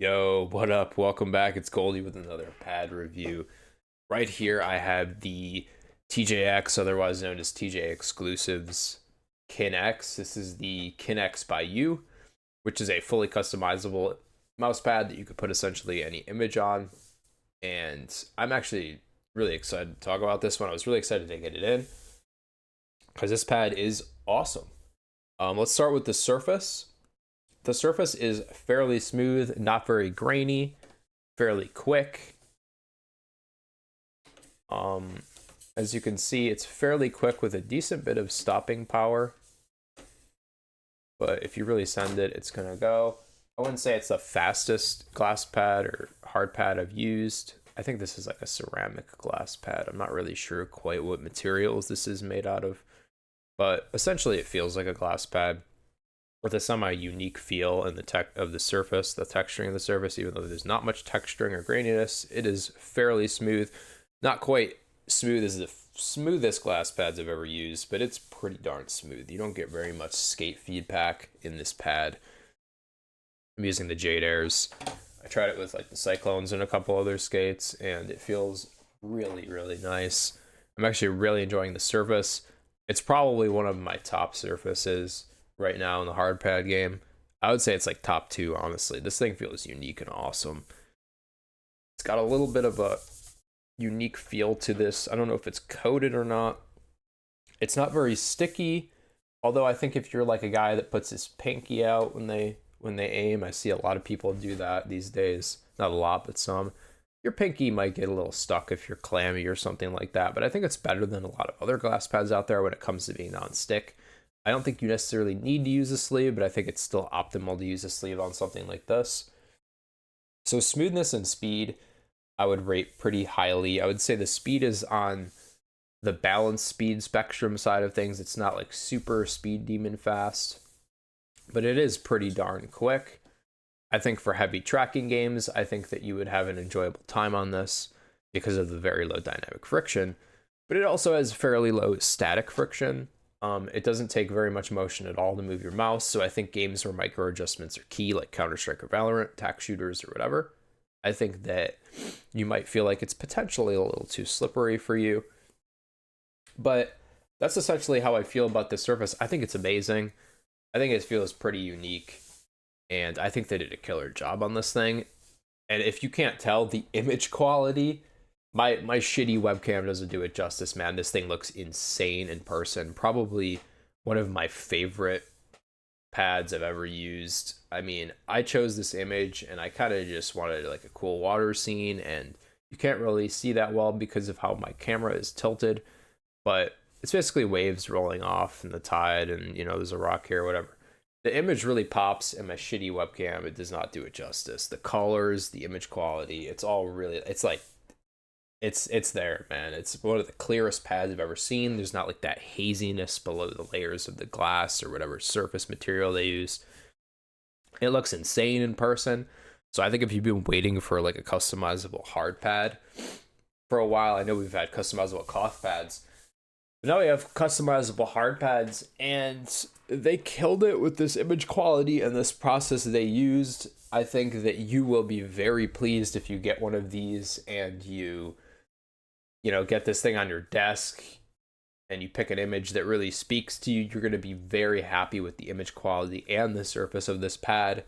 Yo, what up? Welcome back. It's Goldie with another pad review. Right here, I have the TJX, otherwise known as TJ Exclusives KinX. This is the KinX by You, which is a fully customizable mouse pad that you could put essentially any image on. And I'm actually really excited to talk about this one. I was really excited to get it in because this pad is awesome. Let's start with the surface. The surface is fairly smooth, not very grainy, fairly quick. As you can see, it's fairly quick with a decent bit of stopping power. But if you really send it, it's gonna go. I wouldn't say it's the fastest glass pad or hard pad I've used. I think this is like a ceramic glass pad. I'm not really sure quite what materials this is made out of, but essentially it feels like a glass pad with a semi-unique feel in the tech of the surface, the texturing of the surface. Even though there's not much texturing or graininess, it is fairly smooth. Not quite smooth as the smoothest glass pads I've ever used, but it's pretty darn smooth. You don't get very much skate feedback in this pad. I'm using the Jade Airs. I tried it with like the Cyclones and a couple other skates, and it feels really, really nice. I'm actually really enjoying the surface. It's probably one of my top surfaces right now in the hard pad game. I would say it's like top two, honestly. This thing feels unique and awesome. It's got a little bit of a unique feel to this. I don't know if it's coated or not. It's not very sticky, although I think if you're like a guy that puts his pinky out when they aim, I see a lot of people do that these days. Not a lot, but some. Your pinky might get a little stuck if you're clammy or something like that, but I think it's better than a lot of other glass pads out there when it comes to being non-stick. I don't think you necessarily need to use a sleeve, but I think it's still optimal to use a sleeve on something like this. So smoothness and speed, I would rate pretty highly. I would say the speed is on the balanced speed spectrum side of things. It's not like super speed demon fast, but it is pretty darn quick. I think for heavy tracking games, I think that you would have an enjoyable time on this because of the very low dynamic friction, but it also has fairly low static friction. It doesn't take very much motion at all to move your mouse, so I think games where micro adjustments are key, like Counter-Strike or Valorant, tac shooters or whatever, I think that you might feel like it's potentially a little too slippery for you. But that's essentially how I feel about this surface. I think it's amazing. I think it feels pretty unique, and I think they did a killer job on this thing. And if you can't tell, the image quality, my shitty webcam doesn't do it justice, man. This thing looks insane in person. Probably one of my favorite pads I've ever used. I mean, I chose this image and I kind of just wanted like a cool water scene, and you can't really see that well because of how my camera is tilted, but it's basically waves rolling off in the tide, and there's a rock here, whatever. The image really pops, and my shitty webcam, it does not do it justice. The colors, the image quality, it's all really, it's like it's there, man. It's one of the clearest pads I've ever seen. There's not like that haziness below the layers of the glass or whatever surface material they use. It looks insane in person. So I think if you've been waiting for like a customizable hard pad for a while, I know we've had customizable cloth pads, but now we have customizable hard pads, and they killed it with this image quality and this process they used. I think that you will be very pleased if you get one of these and you get this thing on your desk and you pick an image that really speaks to you. You're going to be very happy with the image quality and the surface of this pad.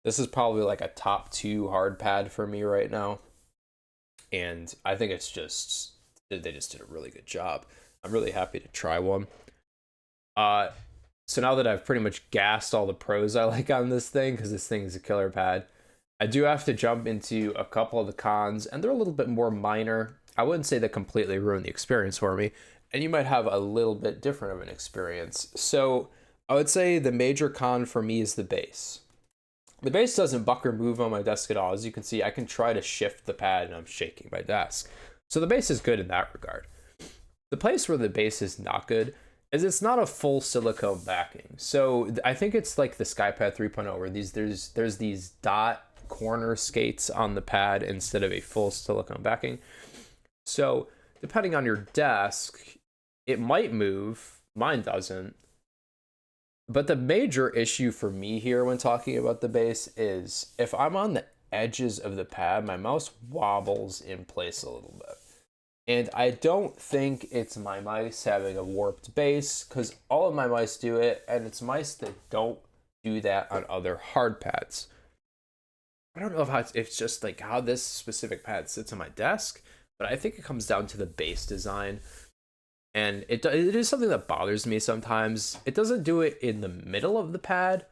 This is probably like a top 2 hard pad for me right now, and I think they just did a really good job. I'm really happy to try one. So now that I've pretty much gassed all the pros I like on this thing, because this thing is a killer pad, I do have to jump into a couple of the cons, and they're a little bit more minor. I wouldn't say they completely ruin the experience for me, and you might have a little bit different of an experience. So I would say the major con for me is the base. The base doesn't buck or move on my desk at all. As you can see, I can try to shift the pad and I'm shaking my desk. So the base is good in that regard. The place where the base is not good is it's not a full silicone backing. So I think it's like the SkyPad 3.0 where there's these dot corner skates on the pad instead of a full silicone backing. So depending on your desk, it might move. Mine doesn't. But the major issue for me here when talking about the base is if I'm on the edges of the pad, my mouse wobbles in place a little bit. And I don't think it's my mice having a warped base, because all of my mice do it, and it's mice that don't do that on other hard pads. I don't know if it's just like how this specific pad sits on my desk, but I think it comes down to the base design. And it is something that bothers me sometimes. It doesn't do it in the middle of the pad.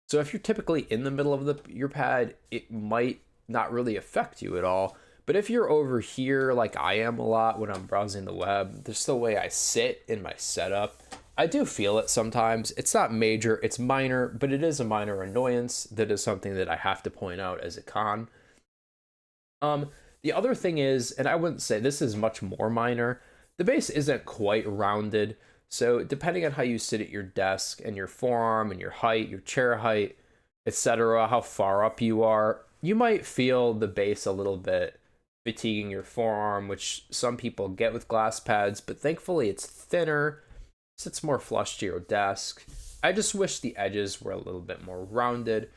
So if you're typically in the middle of your pad, it might not really affect you at all. But if you're over here, like I am a lot when I'm browsing the web, just the way I sit in my setup, I do feel it sometimes. It's not major, it's minor, but it is a minor annoyance. That is something that I have to point out as a con. The other thing is, and I wouldn't say this is much more minor, the base isn't quite rounded. So depending on how you sit at your desk and your forearm and your height, your chair height, etc., how far up you are, you might feel the base a little bit fatiguing your forearm, which some people get with glass pads, but thankfully it's thinner, sits more flush to your desk. I just wish the edges were a little bit more rounded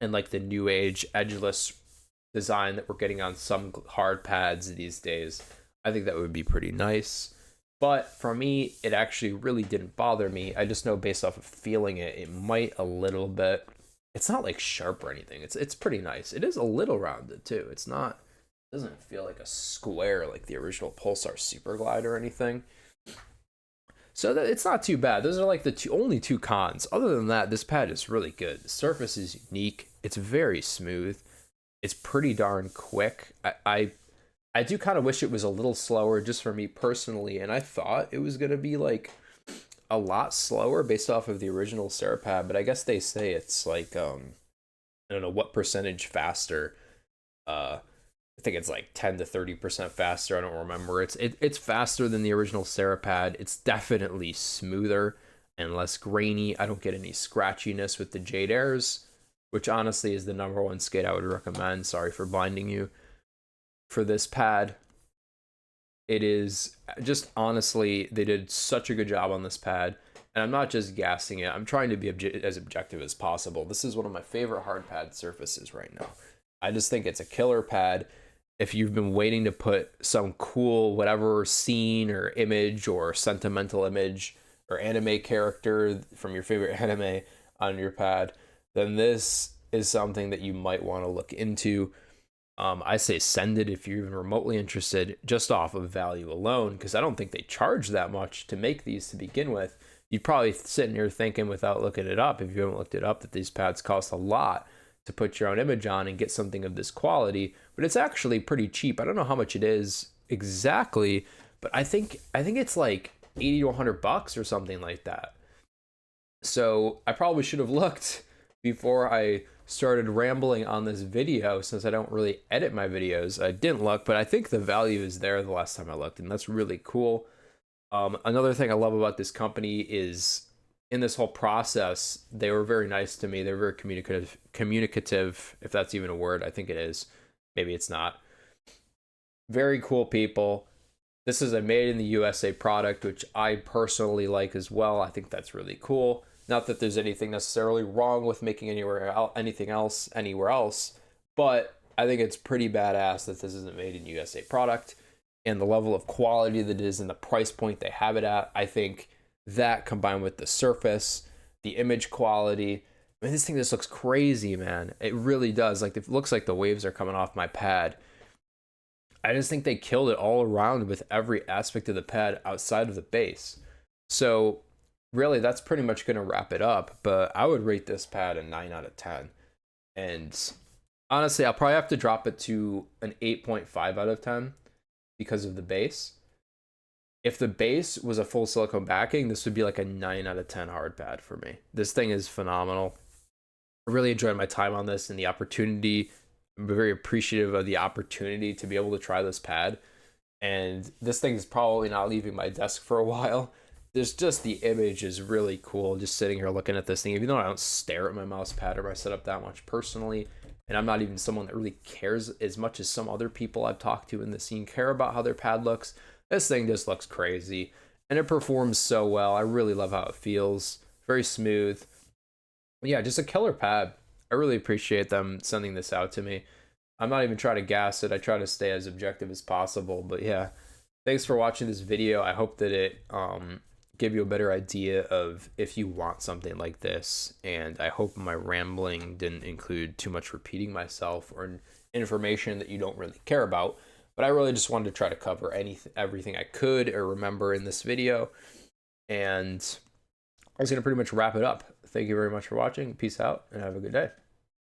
and like the new age edgeless design that we're getting on some hard pads these days. I think that would be pretty nice. But for me, it actually really didn't bother me. I just know based off of feeling it, it might a little bit. It's not like sharp or anything. It's pretty nice. It is a little rounded too. It's not, it doesn't feel like a square like the original Pulsar Super Glide or anything. So it's not too bad. Those are like the only two cons. Other than that, this pad is really good. The surface is unique. It's very smooth. It's pretty darn quick. I do kind of wish it was a little slower just for me personally, and I thought it was going to be like a lot slower based off of the original Cerapad, but I guess they say it's like I don't know what percentage faster. I think it's like 10 to 30% faster. I don't remember. It's faster than the original Cerapad. It's definitely smoother and less grainy. I don't get any scratchiness with the Jade Airs, which honestly is the #1 skate I would recommend. Sorry for blinding you. For this pad, it is just honestly, they did such a good job on this pad, and I'm not just gassing it. I'm trying to be as objective as possible. This is one of my favorite hard pad surfaces right now. I just think it's a killer pad. If you've been waiting to put some cool whatever scene or image or sentimental image or anime character from your favorite anime on your pad, then this is something that you might want to look into. I say send it if you're even remotely interested, just off of value alone, because I don't think they charge that much to make these to begin with. You'd probably sitting here thinking, without looking it up, if you haven't looked it up, that these pads cost a lot to put your own image on and get something of this quality, but it's actually pretty cheap. I don't know how much it is exactly, but I think it's like 80 to $100 or something like that. So I probably should have looked before I started rambling on this video, since I don't really edit my videos. I didn't look, but I think the value is there the last time I looked, and that's really cool. Another thing I love about this company is in this whole process, they were very nice to me. They're very communicative, if that's even a word. I think it is. Maybe it's not. Very cool people. This is a made in the USA product, which I personally like as well. I think that's really cool. Not that there's anything necessarily wrong with making anything else anywhere else, but I think it's pretty badass that this is a made in USA product, and the level of quality that it is and the price point they have it at. I think that combined with the surface, the image quality, I mean, this thing just looks crazy, man. It really does. Like, it looks like the waves are coming off my pad. I just think they killed it all around with every aspect of the pad outside of the base. So really, that's pretty much going to wrap it up, but I would rate this pad a 9 out of 10. And honestly, I'll probably have to drop it to an 8.5 out of 10 because of the base. If the base was a full silicone backing, this would be like a 9 out of 10 hard pad for me. This thing is phenomenal. I really enjoyed my time on this and the opportunity. I'm very appreciative of the opportunity to be able to try this pad. And this thing is probably not leaving my desk for a while. There's just, the image is really cool, just sitting here looking at this thing, even though I don't stare at my mouse pad or my setup that much personally, and I'm not even someone that really cares as much as some other people I've talked to in the scene care about how their pad looks. This thing just looks crazy, and it performs so well. I really love how it feels. Very smooth. Yeah, just a killer pad. I really appreciate them sending this out to me. I'm not even trying to gas it. I try to stay as objective as possible. But yeah, thanks for watching this video. I hope that it give you a better idea of if you want something like this. And I hope my rambling didn't include too much repeating myself or information that you don't really care about. But I really just wanted to try to cover everything I could or remember in this video. And I was going to pretty much wrap it up. Thank you very much for watching. Peace out and have a good day.